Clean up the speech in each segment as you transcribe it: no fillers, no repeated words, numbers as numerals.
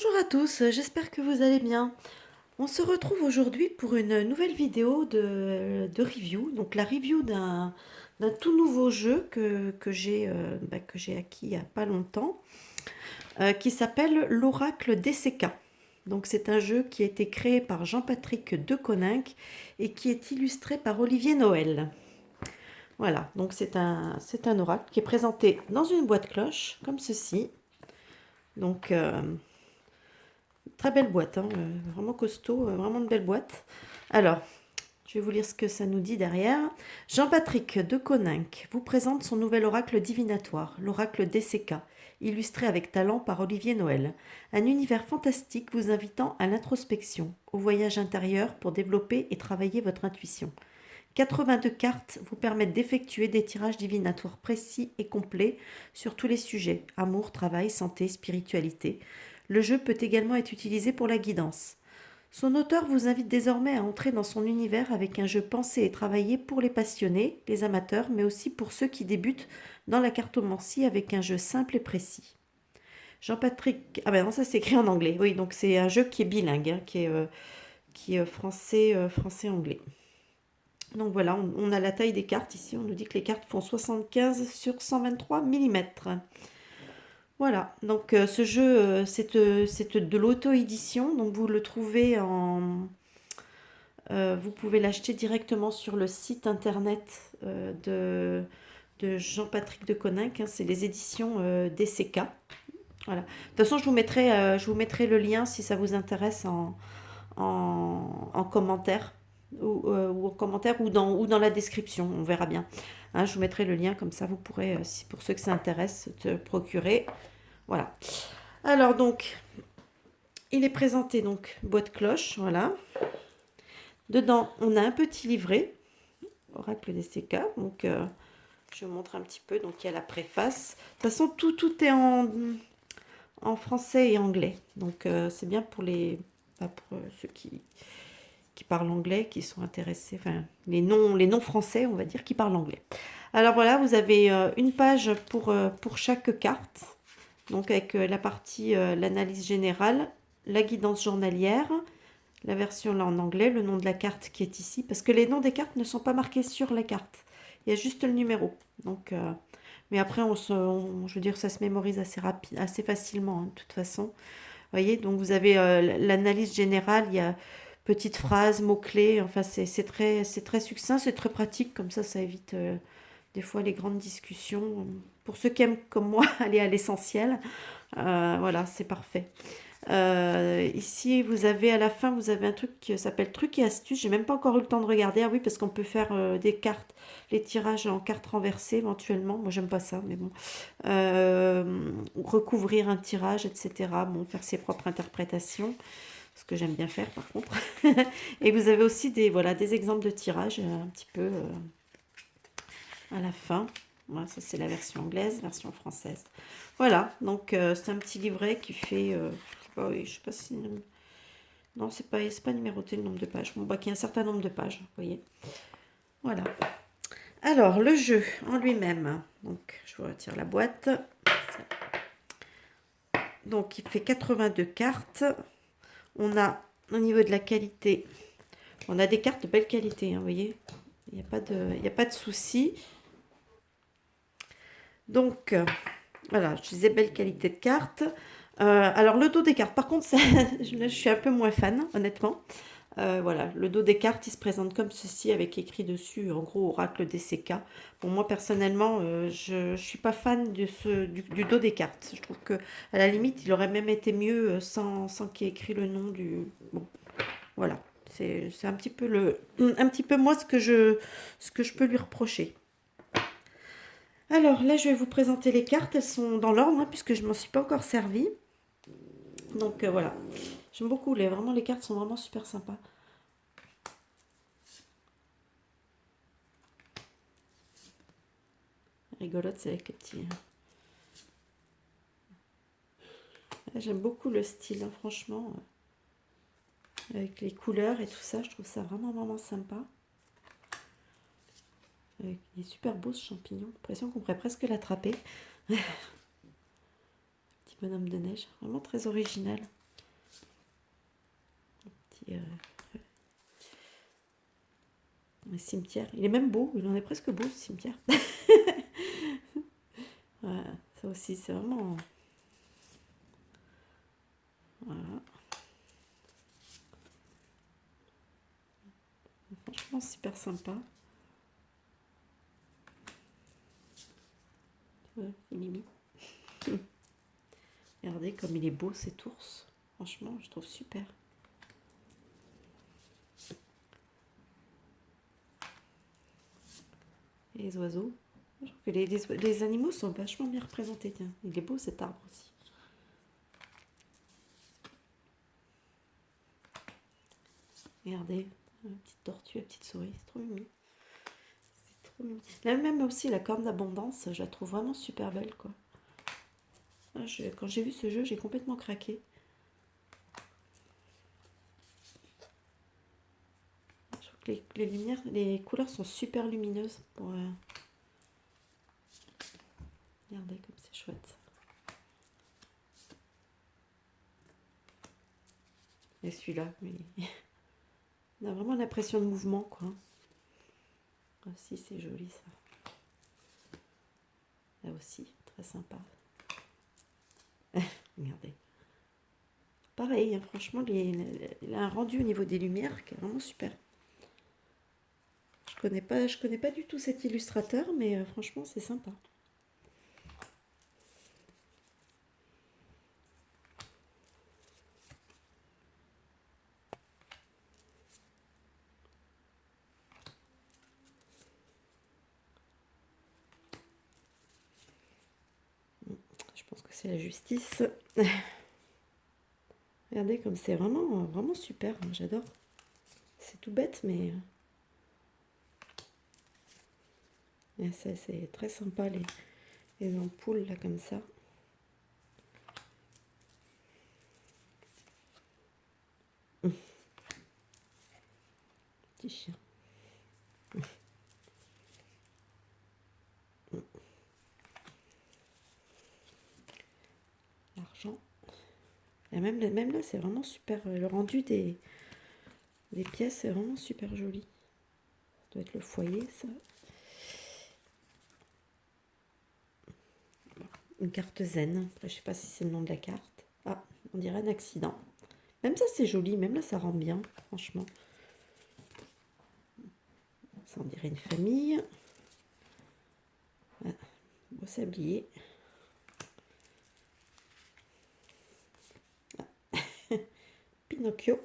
Bonjour à tous, j'espère que vous allez bien. On se retrouve aujourd'hui pour une nouvelle vidéo de review. Donc la review d'un tout nouveau jeu que j'ai acquis il n'y a pas longtemps, qui s'appelle l'Oracle DCK. Donc c'est un jeu qui a été créé par Jean-Patrick Deconinck et qui est illustré par Olivier Noël. Voilà, donc c'est un oracle qui est présenté dans une boîte cloche, comme ceci. Donc très belle boîte, hein, vraiment costaud, vraiment de belle boîte. Alors, je vais vous lire ce que ça nous dit derrière. Jean-Patrick Deconinck vous présente son nouvel oracle divinatoire, l'oracle DCK, illustré avec talent par Olivier Noël. Un univers fantastique vous invitant à l'introspection, au voyage intérieur pour développer et travailler votre intuition. 82 cartes vous permettent d'effectuer des tirages divinatoires précis et complets sur tous les sujets, amour, travail, santé, spiritualité. Le jeu peut également être utilisé pour la guidance. Son auteur vous invite désormais à entrer dans son univers avec un jeu pensé et travaillé pour les passionnés, les amateurs, mais aussi pour ceux qui débutent dans la cartomancie avec un jeu simple et précis. Jean-Patrick... Ah ben non, ça c'est écrit en anglais. Oui, donc c'est un jeu qui est bilingue, hein, qui est français-anglais. Donc voilà, on a la taille des cartes ici. On nous dit que les cartes font 75 sur 123 mm. Voilà, donc ce jeu, c'est de l'auto-édition. Donc vous le trouvez en... vous pouvez l'acheter directement sur le site internet de Jean-Patrick Deconinck. Hein, c'est les éditions DCK. Voilà. De toute façon, je vous mettrai le lien si ça vous intéresse en commentaire ou en commentaire ou dans la description, on verra bien. Hein, je vous mettrai le lien comme ça, vous pourrez, si pour ceux que ça intéresse, te procurer. Voilà. Alors donc, il est présenté donc boîte cloche, voilà. Dedans, on a un petit livret, Oracle DCK. Donc, je vous montre un petit peu. Donc, il y a la préface. De toute façon, tout est en français et anglais. Donc, c'est bien pour ceux qui parlent anglais, qui sont intéressés, enfin les non français, on va dire, qui parlent anglais. Alors voilà, vous avez une page pour chaque carte, donc avec la partie l'analyse générale, la guidance journalière, la version là en anglais, le nom de la carte qui est ici, parce que les noms des cartes ne sont pas marqués sur la carte, il y a juste le numéro. Donc, mais après, je veux dire, ça se mémorise assez facilement, hein, de toute façon. Vous voyez, donc vous avez l'analyse générale, il y a petites phrases, mots-clés, enfin c'est très succinct, c'est très pratique, comme ça évite des fois les grandes discussions. Pour ceux qui aiment comme moi aller à l'essentiel, voilà, c'est parfait. Ici, vous avez à la fin, vous avez un truc qui s'appelle trucs et astuces. J'ai même pas encore eu le temps de regarder. Ah oui, parce qu'on peut faire des cartes, les tirages en cartes renversées éventuellement. Moi, j'aime pas ça, mais bon. Recouvrir un tirage, etc. Bon, faire ses propres interprétations, ce que j'aime bien faire par contre. Et vous avez aussi voilà, des exemples de tirages un petit peu à la fin. Voilà, ça c'est la version anglaise, version française. Voilà, donc c'est un petit livret qui fait, je sais pas si... Non, c'est pas numéroté le nombre de pages. Bon, bah, qu'il y a un certain nombre de pages, vous voyez. Voilà. Alors, le jeu en lui-même. Donc, je vous retire la boîte. Donc, il fait 82 cartes. On a, au niveau de la qualité, on a des cartes de belle qualité, hein, vous voyez. Il n'y a pas de souci. Donc, voilà, je disais belle qualité de cartes. Alors, le dos des cartes, par contre, je suis un peu moins fan, honnêtement. Voilà, le dos des cartes, il se présente comme ceci, avec écrit dessus, en gros, Oracle DCK. Bon, moi, personnellement, je ne suis pas fan du dos des cartes. Je trouve que à la limite, il aurait même été mieux sans qu'il y ait écrit le nom du... Bon, voilà. C'est un petit peu moi ce que je peux lui reprocher. Alors là, je vais vous présenter les cartes. Elles sont dans l'ordre, hein, puisque je ne m'en suis pas encore servie. Donc voilà. J'aime beaucoup. Vraiment, les cartes sont vraiment super sympas. Rigolote, c'est avec les petits... J'aime beaucoup le style, hein, franchement. Avec les couleurs et tout ça, je trouve ça vraiment sympa. Il est super beau ce champignon. L'impression qu'on pourrait presque l'attraper. Petit bonhomme de neige, vraiment très original. un cimetière. Il est même beau, il en est presque beau ce cimetière. Voilà, ça aussi c'est vraiment... Voilà. Franchement super sympa. Ouais, c'est mimi. Regardez comme il est beau cet ours. Franchement, je trouve super. Et les oiseaux. Je trouve que les animaux sont vachement bien représentés. Tiens, il est beau cet arbre aussi. Regardez, une petite tortue, une petite souris, c'est trop mimi. C'est trop mimi. Là, même aussi la corne d'abondance, je la trouve vraiment super belle, quoi. Quand j'ai vu ce jeu, j'ai complètement craqué. Je trouve que les lumières, les couleurs sont super lumineuses. Regardez comme c'est chouette. Et celui-là, on a vraiment l'impression de mouvement, quoi. Ah, si, c'est joli ça. Là aussi, très sympa. Regardez. Pareil, hein, franchement, il a un rendu au niveau des lumières qui est vraiment super. Je connais pas du tout cet illustrateur, mais franchement, c'est sympa. Je pense que c'est la justice. Regardez comme c'est vraiment, vraiment super. J'adore. C'est tout bête, mais c'est très sympa les ampoules là comme ça. Petit chien. L'argent. Et même là, c'est vraiment super. Le rendu des pièces, c'est vraiment super joli. Ça doit être le foyer, ça. Une carte zen. Après, je sais pas si c'est le nom de la carte. Ah, on dirait un accident. Même ça, c'est joli. Même là, ça rend bien, franchement. Ça, on dirait une famille. Ah, beau sablier. Ah. Pinocchio.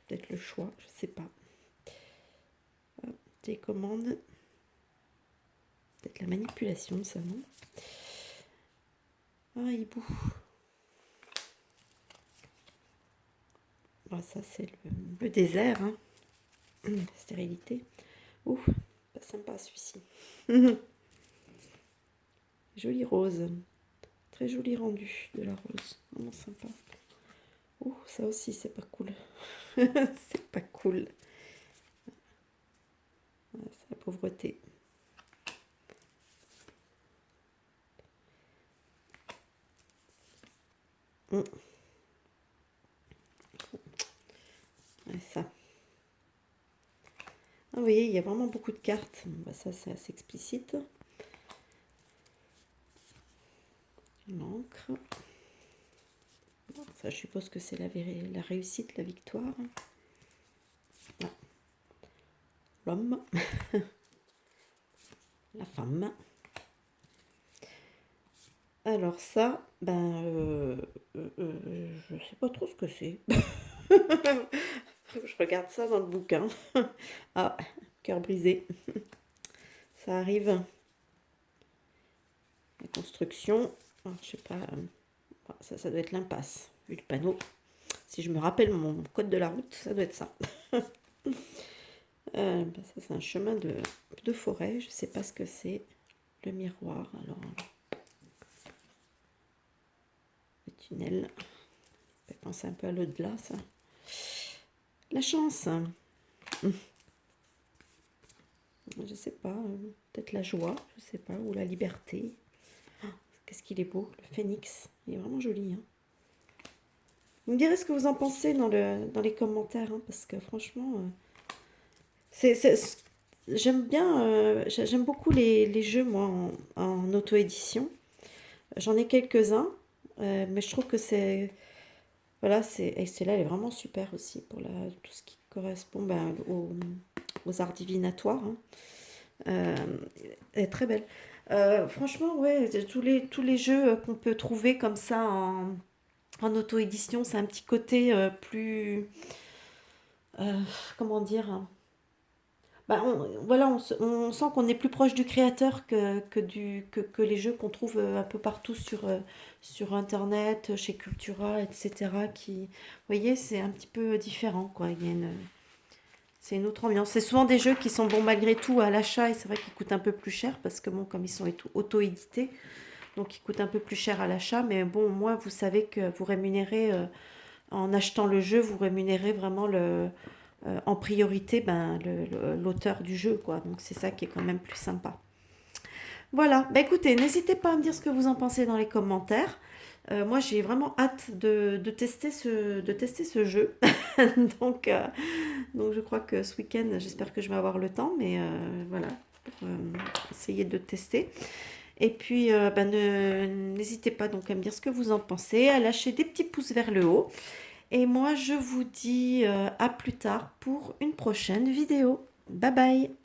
Peut-être le choix, je sais pas. Télécommande. Peut-être la manipulation, ça, non? Ah, hibou. Ah, ça, c'est le désert, hein. Stérilité. Ouh, pas sympa celui-ci. Jolie rose. Très joli rendu de la rose. Vraiment sympa. Ouh, ça aussi, c'est pas cool. C'est pas cool. Ah, c'est la pauvreté. Ouais, ça. Ah, vous voyez, il y a vraiment beaucoup de cartes. Bah, ça, c'est assez explicite. L'encre. Ça, je suppose que c'est la réussite, la victoire. Ah. L'homme. La femme. Alors ça, je sais pas trop ce que c'est. Je regarde ça dans le bouquin. Ah, cœur brisé. Ça arrive. La construction. Alors, je sais pas. Ça doit être l'impasse, vu le panneau. Si je me rappelle mon code de la route, ça doit être ça. Ça, c'est un chemin de forêt. Je sais pas ce que c'est. Le miroir. Alors, le tunnel. Ça fait penser un peu à l'au-delà, ça. La chance. Je sais pas. Peut-être la joie, je sais pas. Ou la liberté. Oh, qu'est-ce qu'il est beau. Le phénix. Il est vraiment joli. Hein. Vous me direz ce que vous en pensez dans les commentaires, hein, parce que franchement, j'aime bien, j'aime beaucoup les jeux, moi, en auto-édition. J'en ai quelques-uns, mais je trouve que voilà, et celle-là, elle est vraiment super aussi pour tout ce qui correspond ben, aux arts divinatoires, hein. Euh, Elle est très belle. Franchement, ouais, tous les jeux qu'on peut trouver comme ça en auto-édition, c'est un petit côté plus... comment dire, hein. Bah, voilà, on sent qu'on est plus proche du créateur que les jeux qu'on trouve un peu partout sur Internet, chez Cultura, etc. Vous voyez, c'est un petit peu différent, quoi. C'est une autre ambiance. C'est souvent des jeux qui sont bons malgré tout à l'achat et c'est vrai qu'ils coûtent un peu plus cher parce que bon, comme ils sont auto-édités, donc ils coûtent un peu plus cher à l'achat. Mais bon, au moins vous savez que vous rémunérez, en achetant le jeu, vous rémunérez vraiment en priorité ben, l'auteur du jeu, quoi. Donc c'est ça qui est quand même plus sympa. Voilà, bah écoutez, n'hésitez pas à me dire ce que vous en pensez dans les commentaires. Moi, j'ai vraiment hâte de tester ce jeu. donc, euh, donc, je crois que ce week-end, j'espère que je vais avoir le temps, mais voilà, pour essayer de tester. Et puis, ben, n'hésitez pas donc à me dire ce que vous en pensez, à lâcher des petits pouces vers le haut. Et moi, je vous dis à plus tard pour une prochaine vidéo. Bye bye!